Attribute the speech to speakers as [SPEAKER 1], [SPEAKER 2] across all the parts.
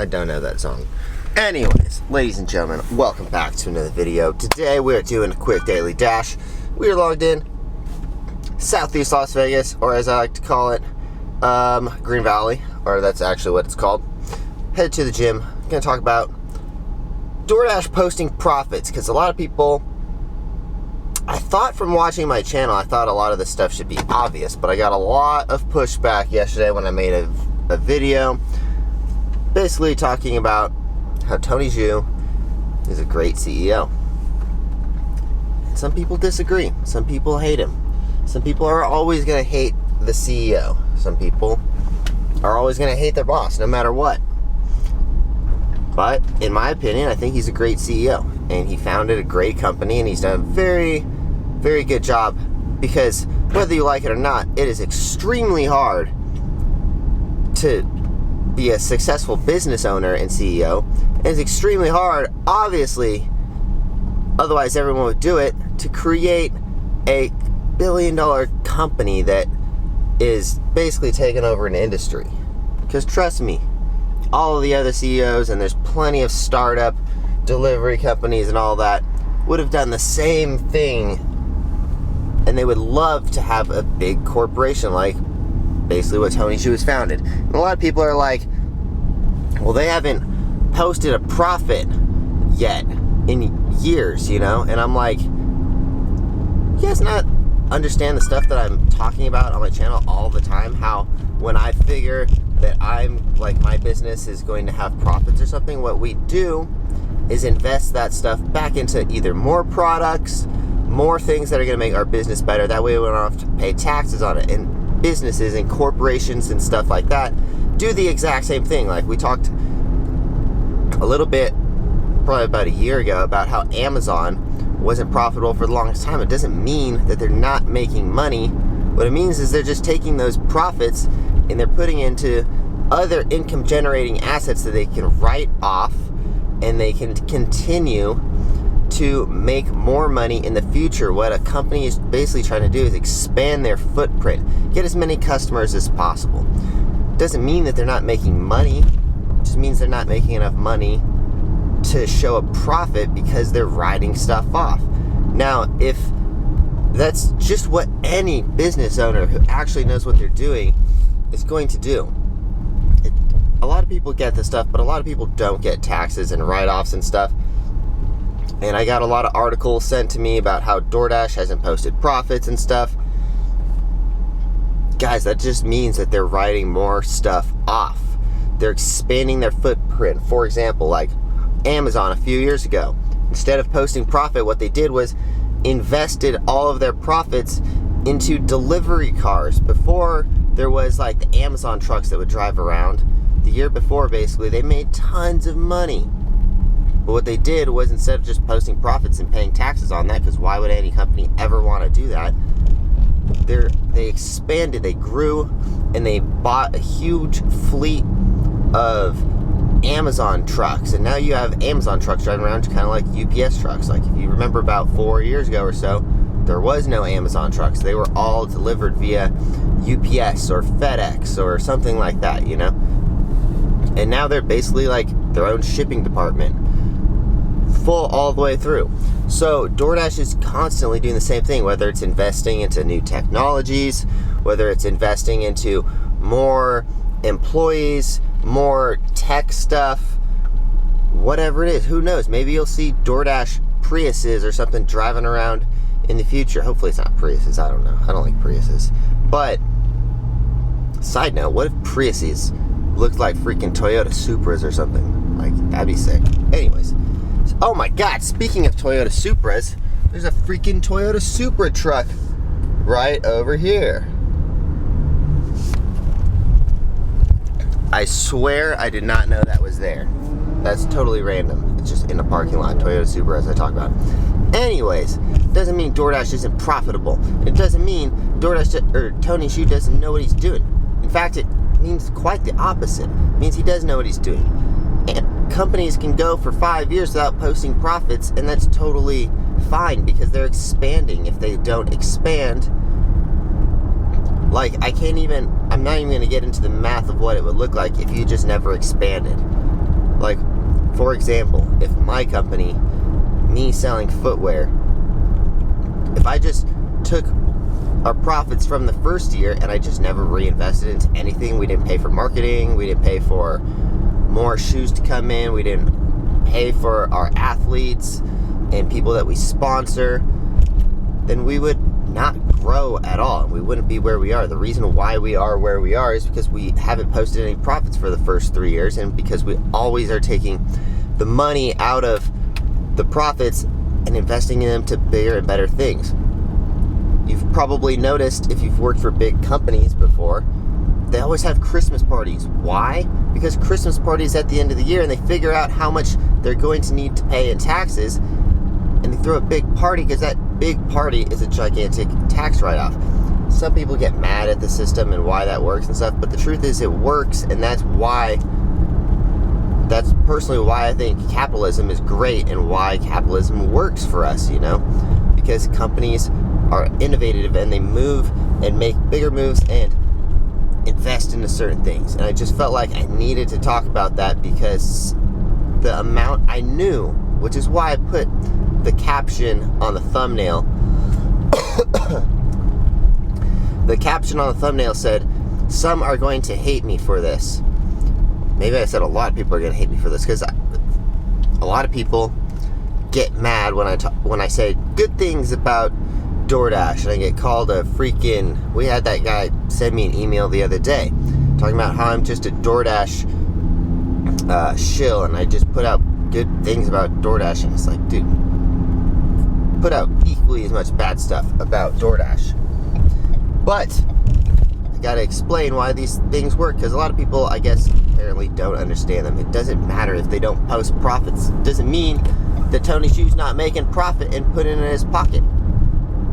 [SPEAKER 1] I don't know that song. Anyways, ladies and gentlemen, welcome back to another video. Today we are doing a quick daily dash. We are logged in Southeast Las Vegas, or as I like to call it, Green Valley, or that's actually what it's called. Headed to the gym. Gonna talk about Doordash posting profits, because a lot of people, I thought from watching my channel, I thought a lot of this stuff should be obvious, but I got a lot of pushback yesterday when I made a video basically talking about how Tony Zhu is a great CEO. Some people disagree. Some people hate him. Some people are always going to hate the CEO. Some people are always going to hate their boss, no matter what. But in my opinion, I think he's a great CEO, and he founded a great company, and he's done a very, very good job, because whether you like it or not, it is extremely hard to be a successful business owner and CEO. And it's extremely hard, obviously, otherwise everyone would do it, to create a billion-dollar company that is basically taking over an industry. Because trust me, all of the other CEOs, and there's plenty of startup delivery companies and all that, would have done the same thing, and they would love to have a big corporation like basically what Tony Zhu has founded. And a lot of people are like, well, they haven't posted a profit yet in years, you know? And I'm like, you guys not understand the stuff that I'm talking about on my channel all the time? How when I figure that I'm, like, my business is going to have profits or something, what we do is invest that stuff back into either more products, more things that are going to make our business better. That way we don't have to pay taxes on it. And businesses and corporations and stuff like that do the exact same thing. Like, we talked a little bit, probably about a year ago, about how Amazon wasn't profitable for the longest time. It doesn't mean that they're not making money. What it means is they're just taking those profits and they're putting into other income generating assets that they can write off, and they can continue to make more money in the future. What a company is basically trying to do is expand their footprint, get as many customers as possible. Doesn't mean that they're not making money, it just means they're not making enough money to show a profit because they're writing stuff off. Now, if that's just what any business owner who actually knows what they're doing is going to do. A lot of people get this stuff, but a lot of people don't get taxes and write-offs and stuff. And I got a lot of articles sent to me about how Doordash hasn't posted profits and stuff. Guys, that just means that they're writing more stuff off. They're expanding their footprint. For example, like Amazon a few years ago, instead of posting profit, what they did was invested all of their profits into delivery cars. Before, there was like the Amazon trucks that would drive around. The year before, basically, they made tons of money. But what they did was, instead of just posting profits and paying taxes on that, because why would any company ever want to do that, they expanded, they grew, and they bought a huge fleet of Amazon trucks. And now you have Amazon trucks driving around kind of like UPS trucks. Like, if you remember about 4 years ago or so, there was no Amazon trucks. They were all delivered via UPS or FedEx or something like that, you know? And now they're basically like their own shipping department, full all the way through. So Doordash is constantly doing the same thing, whether it's investing into new technologies, whether it's investing into more employees, more tech stuff, whatever it is. Who knows? Maybe you'll see Doordash Priuses or something driving around in the future. Hopefully it's not Priuses. I don't know. I don't like Priuses. But side note, what if Priuses looked like freaking Toyota Supras or something? Like, that'd be sick. Anyways. Oh my god, speaking of Toyota Supras, there's a freaking Toyota Supra truck right over here. I swear I did not know that was there. That's totally random. It's just in a parking lot. Toyota Supra, as I talk about. Anyways, doesn't mean Doordash isn't profitable. It doesn't mean Doordash or Tony Zhu doesn't know what he's doing. In fact, it means quite the opposite. It means he does know what he's doing. And companies can go for 5 years without posting profits, and that's totally fine because they're expanding. If they don't expand, like, I'm not even going to get into the math of what it would look like if you just never expanded. Like, for example, if my company, me selling footwear, if I just took our profits from the first year and I just never reinvested into anything, we didn't pay for marketing, we didn't pay for more shoes to come in, we didn't pay for our athletes and people that we sponsor, then we would not grow at all, and we wouldn't be where we are. The reason why we are where we are is because we haven't posted any profits for the first 3 years, and because we always are taking the money out of the profits and investing in them to bigger and better things. You've probably noticed, if you've worked for big companies before, they always have Christmas parties. Why? Because Christmas parties at the end of the year, and they figure out how much they're going to need to pay in taxes, and they throw a big party because that big party is a gigantic tax write-off. Some people get mad at the system and why that works and stuff, but the truth is it works, and that's personally why I think capitalism is great and why capitalism works for us, because companies are innovative and they move and make bigger moves and invest into certain things. And I just felt like I needed to talk about that because the amount I knew, which is why I put the caption on the thumbnail. The caption on the thumbnail said, "Some are going to hate me for this." Maybe I said a lot of people are going to hate me for this, because a lot of people get mad when I say good things about Doordash, and I get called a freaking... We had that guy send me an email the other day talking about how I'm just a Doordash shill, and I just put out good things about Doordash, and it's like, dude, put out equally as much bad stuff about Doordash. But I gotta explain why these things work, because a lot of people, I guess, apparently don't understand them. It doesn't matter if they don't post profits. It doesn't mean that Tony Hsiu's not making profit and put it in his pocket.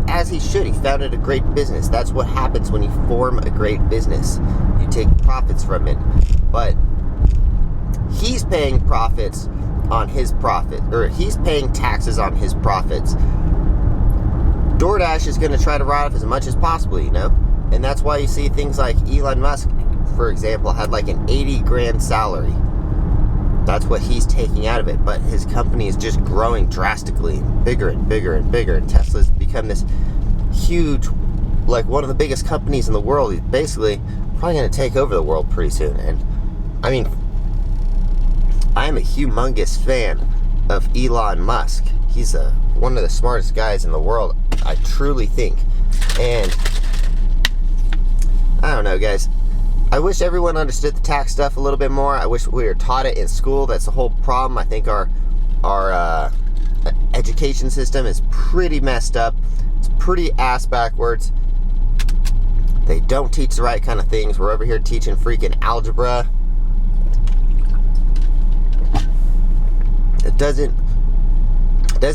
[SPEAKER 1] As he should. He founded a great business. That's what happens when you form a great business. You take profits from it. But he's paying profits on his profit, or he's paying taxes on his profits. Doordash is going to try to write off as much as possible, and that's why you see things like Elon Musk, for example, had like an 80 grand salary. That's what he's taking out of it, but his company is just growing drastically, bigger and bigger and bigger, and Tesla's become this huge, like one of the biggest companies in the world. He's basically probably going to take over the world pretty soon. And I mean, I am a humongous fan of Elon Musk. He's one of the smartest guys in the world, I truly think. And I don't know, guys. I wish everyone understood the tax stuff a little bit more. I wish we were taught it in school. That's the whole problem. I think our education system is pretty messed up. It's pretty ass backwards. They don't teach the right kind of things. We're over here teaching freaking algebra. It doesn't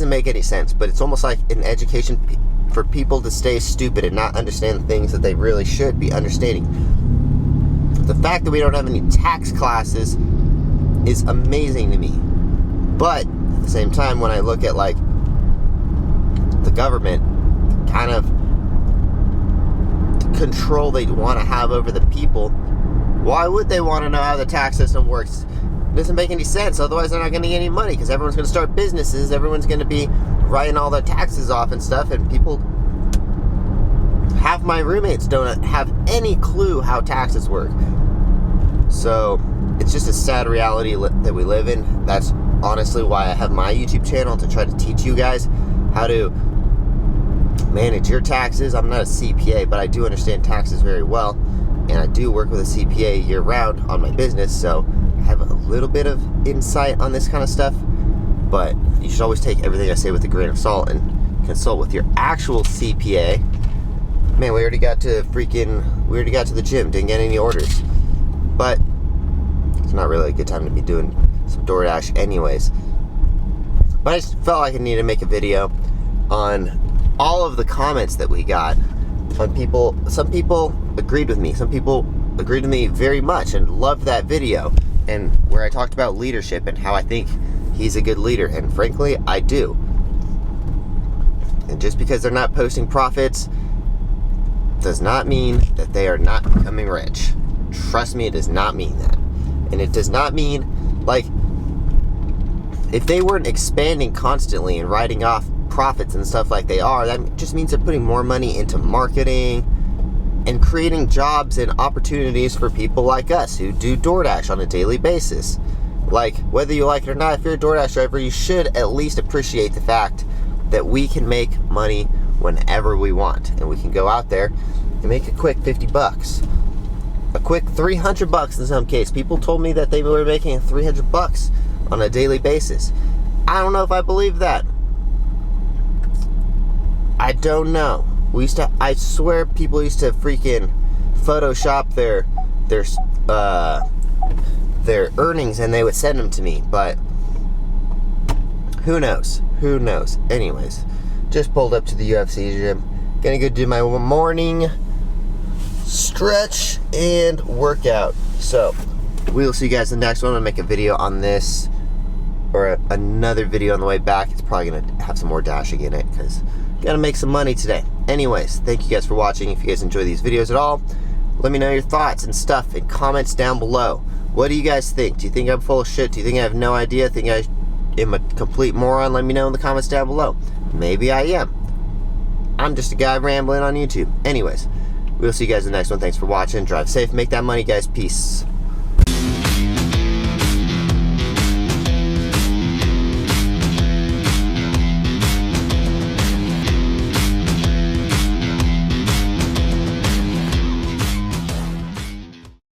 [SPEAKER 1] make any sense, but it's almost like an education for people to stay stupid and not understand the things that they really should be understanding. The fact that we don't have any tax classes is amazing to me. But at the same time, when I look at like the government, kind of control they want to have over the people, why would they want to know how the tax system works? It doesn't make any sense. Otherwise, they're not going to get any money, because everyone's going to start businesses. Everyone's going to be writing all their taxes off and stuff, and people... Half my roommates don't have any clue how taxes work. So it's just a sad reality that we live in. That's honestly why I have my YouTube channel, to try to teach you guys how to manage your taxes. I'm not a CPA, but I do understand taxes very well, and I do work with a CPA year round on my business, so I have a little bit of insight on this kind of stuff. But you should always take everything I say with a grain of salt and consult with your actual CPA. Man, we already got to the gym, didn't get any orders. But it's not really a good time to be doing some Doordash anyways. But I just felt like I needed to make a video on all of the comments that we got on people. Some people agreed with me. Some people agreed with me very much and loved that video, and where I talked about leadership and how I think he's a good leader. And frankly, I do. And just because they're not posting profits does not mean that they are not becoming rich. Trust me, it does not mean that. And it does not mean, like, if they weren't expanding constantly and writing off profits and stuff like they are, that just means they're putting more money into marketing and creating jobs and opportunities for people like us who do Doordash on a daily basis. Like, whether you like it or not, if you're a Doordash driver, you should at least appreciate the fact that we can make money whenever we want, and we can go out there and make a quick 50 bucks, a quick 300 bucks in some case. People told me that they were making 300 bucks on a daily basis. I don't know if I believe that. I don't know. I swear people used to freaking Photoshop their earnings and they would send them to me, but who knows? Who knows? Anyways, just pulled up to the UFC gym. Gonna go do my morning stretch and workout. So, we'll see you guys in the next one. I'm gonna make a video on this, or another video on the way back. It's probably gonna have some more dashing in it, because gotta make some money today. Anyways, thank you guys for watching. If you guys enjoy these videos at all, let me know your thoughts and stuff in comments down below. What do you guys think? Do you think I'm full of shit? Do you think I have no idea? Think I am a complete moron? Let me know in the comments down below. Maybe I am. I'm just a guy rambling on YouTube. Anyways, we'll see you guys in the next one. Thanks for watching. Drive safe. Make that money, guys. Peace.